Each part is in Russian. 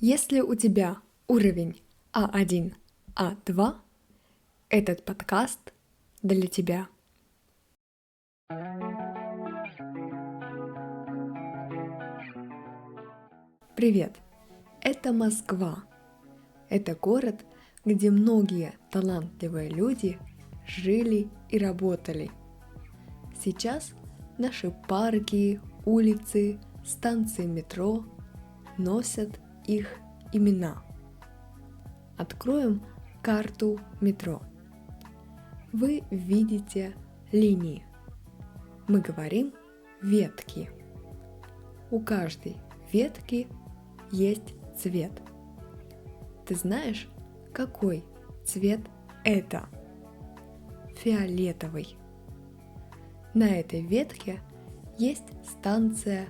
Если у тебя уровень А1, А2, этот подкаст для тебя. Привет! Это Москва. Это город, где многие талантливые люди жили и работали. Сейчас наши парки, улицы, станции метро носят их имена. Откроем карту метро. Вы видите линии. Мы говорим ветки. У каждой ветки есть цвет. Ты знаешь, какой цвет это? Фиолетовый. На этой ветке есть станция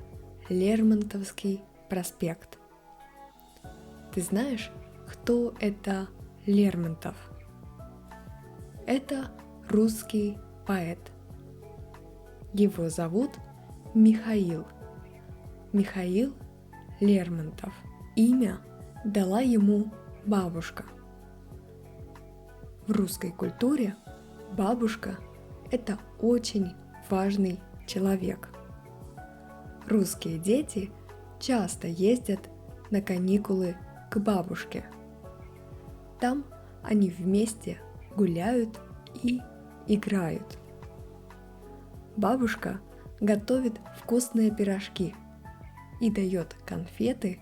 Лермонтовский проспект. Ты знаешь, кто это Лермонтов? Это русский поэт. Его зовут Михаил. Михаил Лермонтов. Имя дала ему бабушка. В русской культуре бабушка – это очень важный человек. Русские дети часто ездят на каникулы к бабушке. Там они вместе гуляют и играют. Бабушка готовит вкусные пирожки и дает конфеты,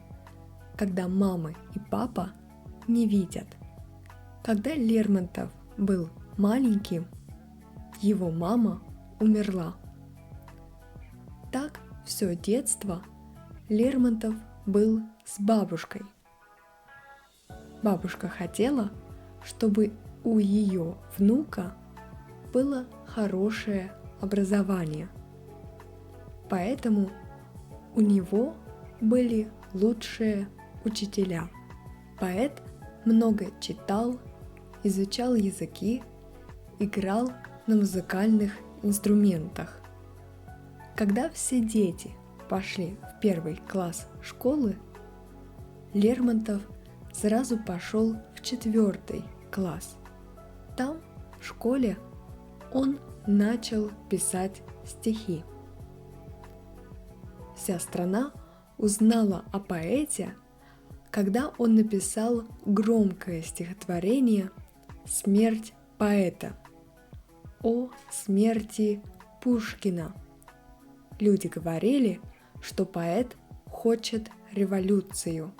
когда мама и папа не видят. Когда Лермонтов был маленьким, его мама умерла. Так все детство Лермонтов был с бабушкой. Бабушка хотела, чтобы у ее внука было хорошее образование. Поэтому у него были лучшие учителя. Поэт много читал, изучал языки, играл на музыкальных инструментах. Когда все дети пошли в 1 класс школы, Лермонтов сразу пошел в 4 класс. Там, в школе, он начал писать стихи. Вся страна узнала о поэте, когда он написал громкое стихотворение «Смерть поэта» о смерти Пушкина. Люди говорили, что поэт хочет революцию.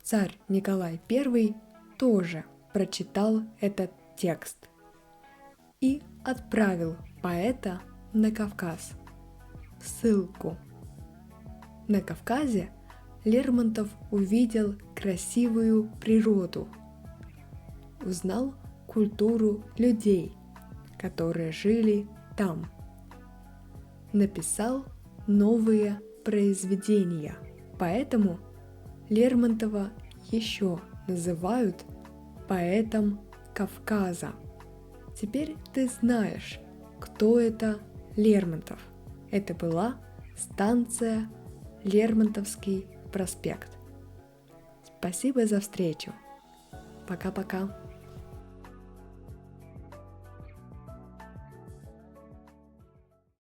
Царь Николай I тоже прочитал этот текст и отправил поэта на Кавказ в ссылку. На Кавказе Лермонтов увидел красивую природу, узнал культуру людей, которые жили там, написал новые произведения. Поэтому Лермонтова еще называют поэтом Кавказа. Теперь ты знаешь, кто это Лермонтов. Это была станция Лермонтовский проспект. Спасибо за встречу. Пока-пока.